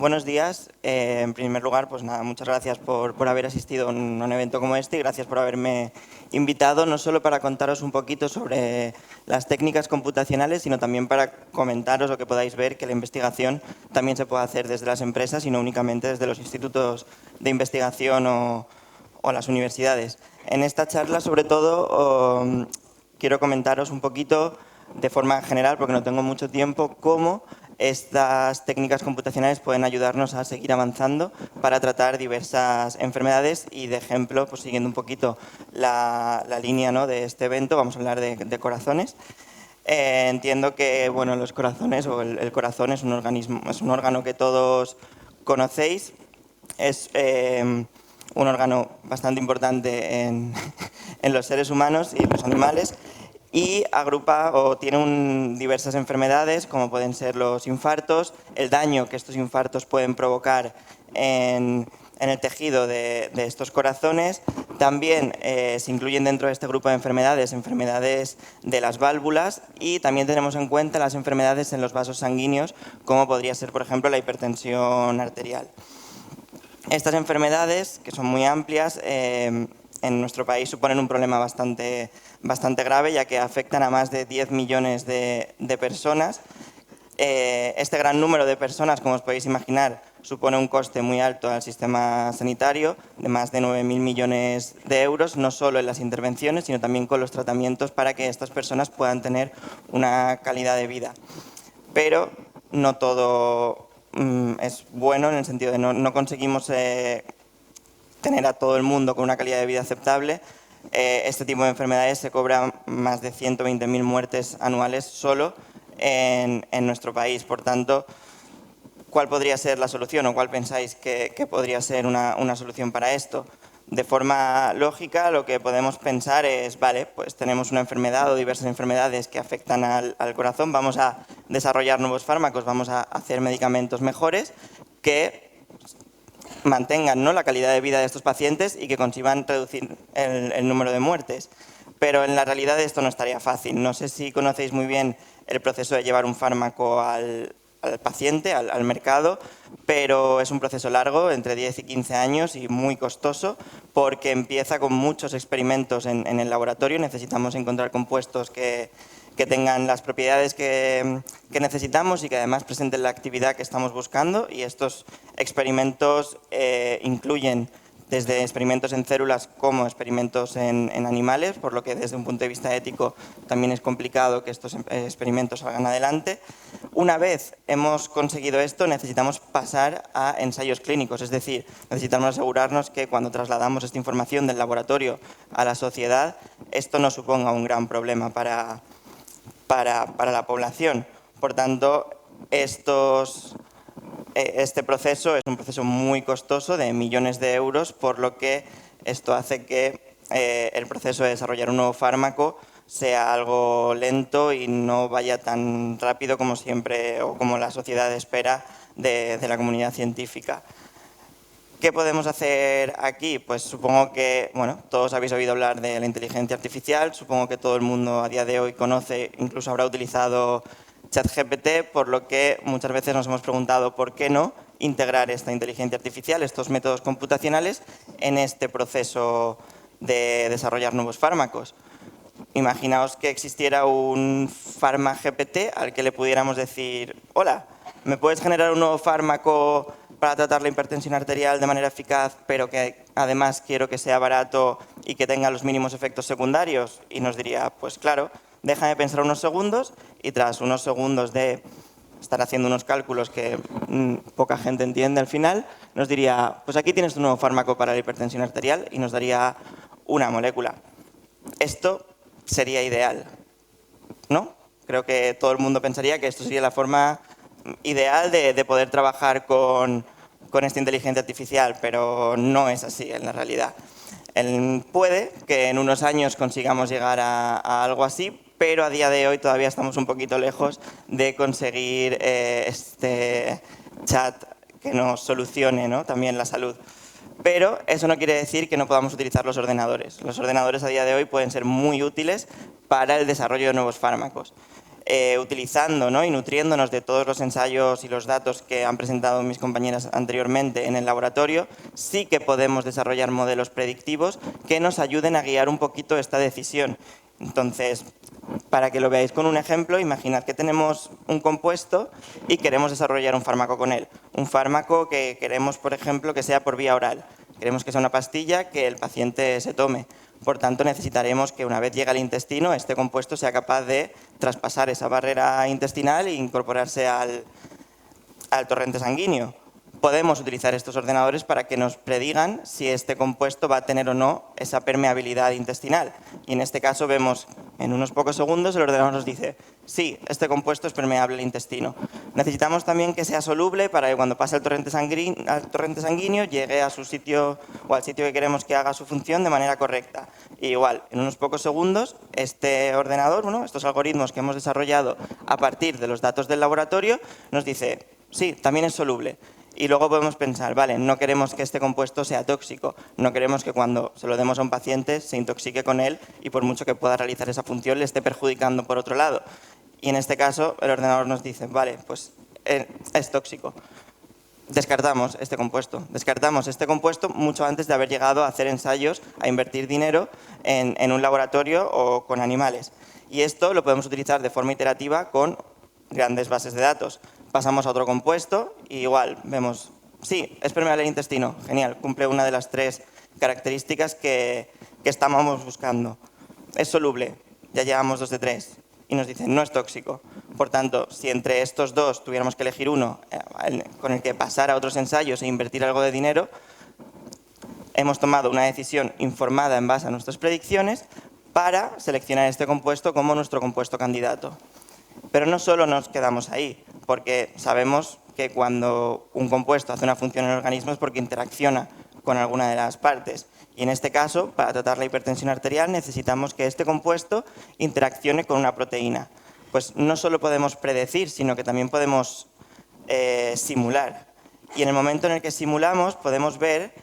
Buenos días. En primer lugar, pues nada, muchas gracias por haber asistido a un evento como este y gracias por haberme invitado, no solo para contaros un poquito sobre las técnicas computacionales, sino también para comentaros o que podáis ver que la investigación también se puede hacer desde las empresas y no únicamente desde los institutos de investigación o las universidades. En esta charla, sobre todo, quiero comentaros un poquito de forma general, porque no tengo mucho tiempo, cómo estas técnicas computacionales pueden ayudarnos a seguir avanzando para tratar diversas enfermedades y, de ejemplo, pues siguiendo un poquito la línea, ¿no?, de este evento, vamos a hablar de corazones. Entiendo que bueno, los corazones o el corazón es un órgano que todos conocéis. Es un órgano bastante importante en los seres humanos y los animales. Y agrupa o tiene diversas enfermedades, como pueden ser los infartos, el daño que estos infartos pueden provocar en el tejido de estos corazones. También se incluyen dentro de este grupo de enfermedades de las válvulas, y también tenemos en cuenta las enfermedades en los vasos sanguíneos, como podría ser, por ejemplo, la hipertensión arterial. Estas enfermedades, que son muy amplias, en nuestro país suponen un problema bastante grave, ya que afectan a más de 10 millones de personas. Este gran número de personas, como os podéis imaginar, supone un coste muy alto al sistema sanitario, de más de 9.000 millones de euros, no solo en las intervenciones, sino también con los tratamientos para que estas personas puedan tener una calidad de vida. Pero no todo es bueno, en el sentido de no conseguimos tener a todo el mundo con una calidad de vida aceptable. Este tipo de enfermedades se cobran más de 120.000 muertes anuales solo en nuestro país. Por tanto, ¿cuál podría ser la solución o cuál pensáis que podría ser una solución para esto? De forma lógica, lo que podemos pensar es, vale, pues tenemos una enfermedad o diversas enfermedades que afectan al corazón, vamos a desarrollar nuevos fármacos, vamos a hacer medicamentos mejores que mantengan, ¿no?, la calidad de vida de estos pacientes y que consigan reducir el número de muertes. Pero en la realidad esto no estaría fácil. No sé si conocéis muy bien el proceso de llevar un fármaco al paciente, al mercado, pero es un proceso largo, entre 10 y 15 años, y muy costoso, porque empieza con muchos experimentos en el laboratorio. Necesitamos encontrar compuestos que tengan las propiedades que necesitamos y que además presenten la actividad que estamos buscando, y estos experimentos incluyen desde experimentos en células como experimentos en animales, por lo que desde un punto de vista ético también es complicado que estos experimentos salgan adelante. Una vez hemos conseguido esto, necesitamos pasar a ensayos clínicos, es decir, necesitamos asegurarnos que cuando trasladamos esta información del laboratorio a la sociedad, esto no suponga un gran problema para la población. Por tanto, este proceso es un proceso muy costoso, de millones de euros, por lo que esto hace que el proceso de desarrollar un nuevo fármaco sea algo lento y no vaya tan rápido como siempre o como la sociedad espera de la comunidad científica. ¿Qué podemos hacer aquí? Pues supongo que, bueno, todos habéis oído hablar de la inteligencia artificial, supongo que todo el mundo a día de hoy conoce, incluso habrá utilizado ChatGPT, por lo que muchas veces nos hemos preguntado por qué no integrar esta inteligencia artificial, estos métodos computacionales, en este proceso de desarrollar nuevos fármacos. Imaginaos que existiera un GPT al que le pudiéramos decir: hola, ¿me puedes generar un nuevo fármaco para tratar la hipertensión arterial de manera eficaz, pero que además quiero que sea barato y que tenga los mínimos efectos secundarios? Y nos diría: pues claro, déjame pensar unos segundos, y tras unos segundos de estar haciendo unos cálculos que poca gente entiende al final, nos diría: pues aquí tienes un nuevo fármaco para la hipertensión arterial, y nos daría una molécula. Esto sería ideal, ¿no? Creo que todo el mundo pensaría que esto sería la forma ideal de poder trabajar con esta inteligencia artificial, pero no es así en la realidad. Puede que en unos años consigamos llegar a algo así, pero a día de hoy todavía estamos un poquito lejos de conseguir este chat que nos solucione, ¿no?, también la salud. Pero eso no quiere decir que no podamos utilizar los ordenadores. Los ordenadores a día de hoy pueden ser muy útiles para el desarrollo de nuevos fármacos. utilizando, ¿no?, y nutriéndonos de todos los ensayos y los datos que han presentado mis compañeras anteriormente en el laboratorio, sí que podemos desarrollar modelos predictivos que nos ayuden a guiar un poquito esta decisión. Entonces, para que lo veáis con un ejemplo, imaginad que tenemos un compuesto y queremos desarrollar un fármaco con él. Un fármaco que queremos, por ejemplo, que sea por vía oral. Queremos que sea una pastilla que el paciente se tome. Por tanto, necesitaremos que una vez llegue al intestino, este compuesto sea capaz de traspasar esa barrera intestinal e incorporarse al torrente sanguíneo. Podemos utilizar estos ordenadores para que nos predigan si este compuesto va a tener o no esa permeabilidad intestinal. Y en este caso vemos en unos pocos segundos el ordenador nos dice sí, este compuesto es permeable al intestino. Necesitamos también que sea soluble para que cuando pase al torrente sanguíneo llegue a su sitio o al sitio que queremos que haga su función de manera correcta. Y igual, en unos pocos segundos, este ordenador, estos algoritmos que hemos desarrollado a partir de los datos del laboratorio, nos dice sí, también es soluble. Y luego podemos pensar, vale, no queremos que este compuesto sea tóxico, no queremos que cuando se lo demos a un paciente se intoxique con él y por mucho que pueda realizar esa función le esté perjudicando por otro lado. Y en este caso el ordenador nos dice, vale, pues es tóxico. Descartamos este compuesto mucho antes de haber llegado a hacer ensayos, a invertir dinero en un laboratorio o con animales. Y esto lo podemos utilizar de forma iterativa con grandes bases de datos. Pasamos a otro compuesto y igual vemos, sí, es permeable al intestino, genial, cumple una de las 3 características que estábamos buscando. Es soluble, ya llevamos 2 de 3 y nos dicen no es tóxico. Por tanto, si entre estos dos tuviéramos que elegir uno con el que pasar a otros ensayos e invertir algo de dinero, hemos tomado una decisión informada en base a nuestras predicciones para seleccionar este compuesto como nuestro compuesto candidato. Pero no solo nos quedamos ahí, porque sabemos que cuando un compuesto hace una función en el organismo es porque interacciona con alguna de las partes. Y en este caso, para tratar la hipertensión arterial, necesitamos que este compuesto interaccione con una proteína. Pues no solo podemos predecir, sino que también podemos simular. Y en el momento en el que simulamos, podemos ver,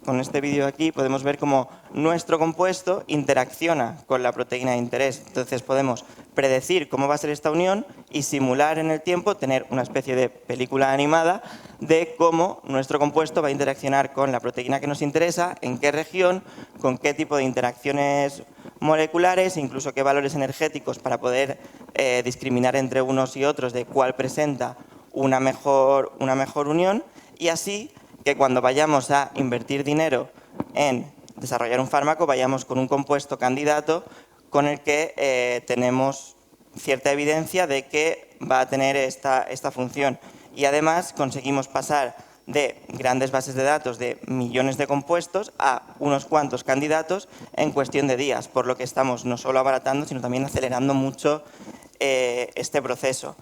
con este vídeo aquí, podemos ver cómo nuestro compuesto interacciona con la proteína de interés. Entonces podemos predecir cómo va a ser esta unión y simular en el tiempo, tener una especie de película animada de cómo nuestro compuesto va a interaccionar con la proteína que nos interesa, en qué región, con qué tipo de interacciones moleculares, incluso qué valores energéticos para poder discriminar entre unos y otros de cuál presenta una mejor unión y así que cuando vayamos a invertir dinero en desarrollar un fármaco, vayamos con un compuesto candidato con el que tenemos cierta evidencia de que va a tener esta función. Y además conseguimos pasar de grandes bases de datos de millones de compuestos a unos cuantos candidatos en cuestión de días, por lo que estamos no solo abaratando, sino también acelerando mucho este proceso.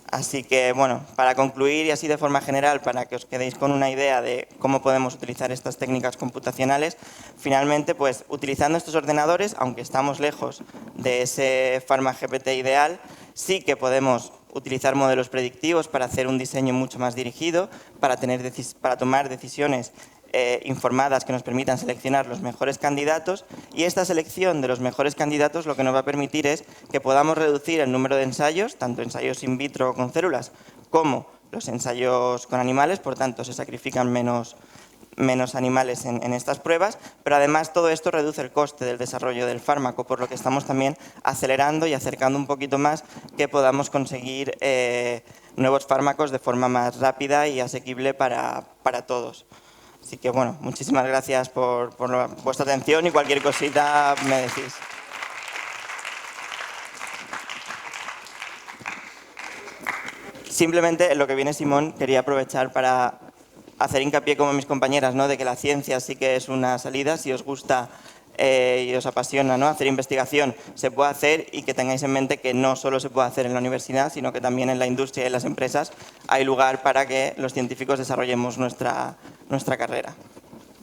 Así que, bueno, para concluir y así de forma general, para que os quedéis con una idea de cómo podemos utilizar estas técnicas computacionales, finalmente, pues, utilizando estos ordenadores, aunque estamos lejos de ese PharmaGPT ideal, sí que podemos utilizar modelos predictivos para hacer un diseño mucho más dirigido, para tomar decisiones informadas que nos permitan seleccionar los mejores candidatos y esta selección de los mejores candidatos lo que nos va a permitir es que podamos reducir el número de ensayos, tanto ensayos in vitro con células como los ensayos con animales, por tanto se sacrifican menos animales en estas pruebas, pero además todo esto reduce el coste del desarrollo del fármaco, por lo que estamos también acelerando y acercando un poquito más que podamos conseguir nuevos fármacos de forma más rápida y asequible para todos. Así que, bueno, muchísimas gracias por vuestra atención y cualquier cosita me decís. Simplemente en lo que viene Simón quería aprovechar para hacer hincapié como mis compañeras, ¿no?, de que la ciencia sí que es una salida, si os gusta y os apasiona, ¿no?, hacer investigación, se puede hacer y que tengáis en mente que no solo se puede hacer en la universidad, sino que también en la industria y en las empresas hay lugar para que los científicos desarrollemos nuestra carrera.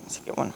Así que bueno.